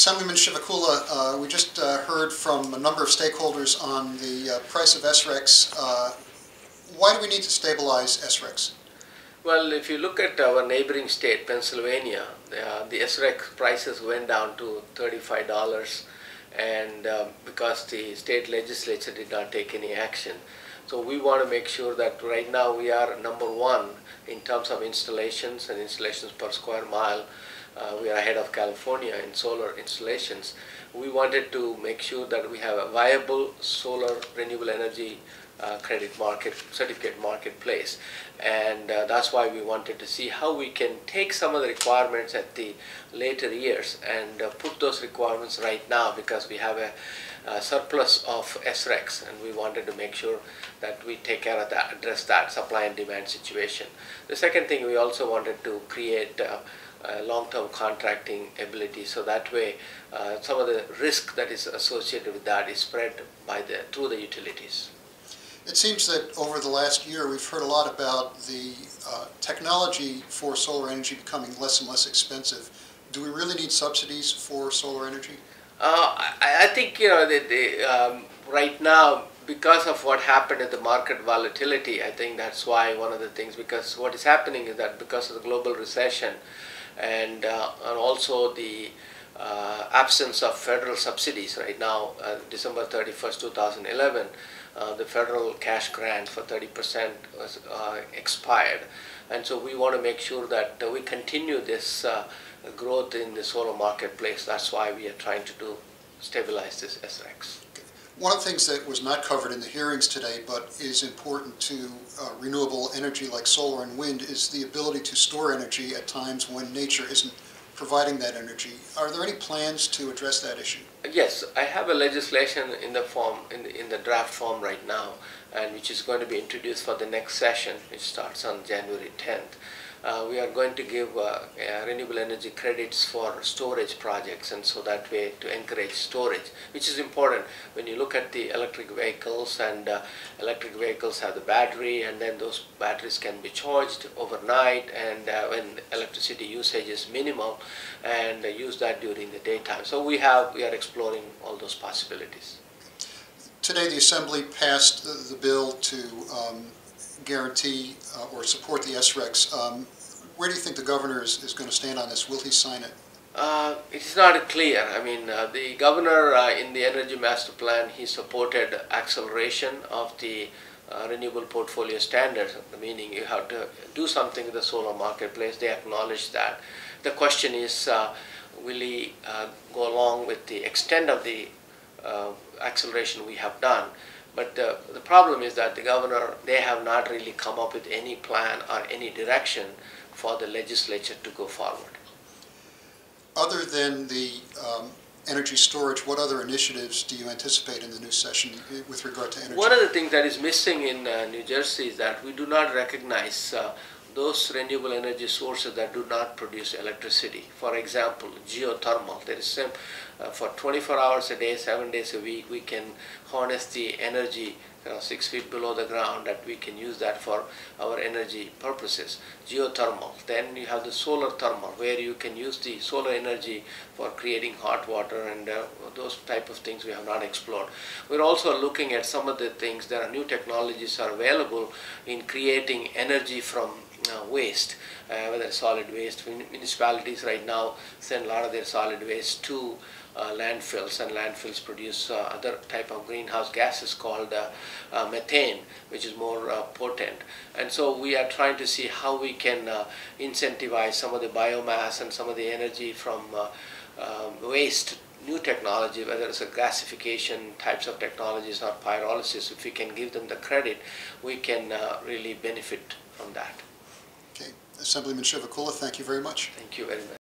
Assemblyman Chivukula, we just heard from a number of stakeholders on the price of SRECs. Why do we need to stabilize SRECs? Well, if you look at our neighboring state, Pennsylvania, the SREC prices went down to $35, and because the state legislature did not take any action. So we want to make sure that right now we are #1 in terms of installations and installations per square mile. We are ahead of California in solar installations. We wanted to make sure that we have a viable solar renewable energy credit market, certificate marketplace, and that's why we wanted to see how we can take some of the requirements at the later years and put those requirements right now, because we have a surplus of SRECs, and we wanted to make sure that we take care of that, address that supply and demand situation. The second thing, we also wanted to create long-term contracting ability, so that way some of the risk that is associated with that is spread through the utilities. It seems that over the last year we've heard a lot about the technology for solar energy becoming less and less expensive. Do we really need subsidies for solar energy? I think right now, because of what happened at the market volatility, I think that's why one of the things, because what is happening is that because of the global recession and also the absence of federal subsidies right now, December 31st, 2011, the federal cash grant for 30% was expired, and so we want to make sure that we continue this growth in the solar marketplace. That's why we are trying to stabilize this SRECs. One of the things that was not covered in the hearings today but is important to renewable energy like solar and wind is the ability to store energy at times when nature isn't providing that energy. Are there any plans to address that issue? Yes, I have a legislation in the form, in the draft form right now, and which is going to be introduced for the next session, which starts on January 10th. We are going to give renewable energy credits for storage projects, and so that way to encourage storage, which is important when you look at the electric vehicles, and electric vehicles have the battery, and then those batteries can be charged overnight, and when electricity usage is minimal, and use that during the daytime. So we are exploring all those possibilities. Today the Assembly passed the bill to guarantee or support the SRECs. Where do you think the governor is going to stand on this? Will he sign it? It's not clear. I mean, the governor in the Energy Master Plan, he supported acceleration of the renewable portfolio standards, meaning you have to do something with the solar marketplace. They acknowledge that. The question is, will he go along with the extent of the acceleration we have done? But the problem is that the governor, they have not really come up with any plan or any direction for the legislature to go forward. Other than the energy storage, what other initiatives do you anticipate in the new session with regard to energy? One of the things that is missing in New Jersey is that we do not recognize those renewable energy sources that do not produce electricity. For example, geothermal. There is for 24 hours a day, 7 days a week, we can harness the energy 6 feet below the ground, that we can use that for our energy purposes. Geothermal. Then you have the solar thermal, where you can use the solar energy for creating hot water, and those type of things we have not explored. We're also looking at some of the things. There are new technologies are available in creating energy from waste, whether solid waste. Municipalities right now send a lot of their solid waste to landfills, and landfills produce other type of greenhouse gases called methane, which is more potent. And so we are trying to see how we can incentivize some of the biomass and some of the energy from waste. New technology, whether it's a gasification types of technologies or pyrolysis, if we can give them the credit, we can really benefit from that. Okay. Assemblyman Chivukula, thank you very much. Thank you very much.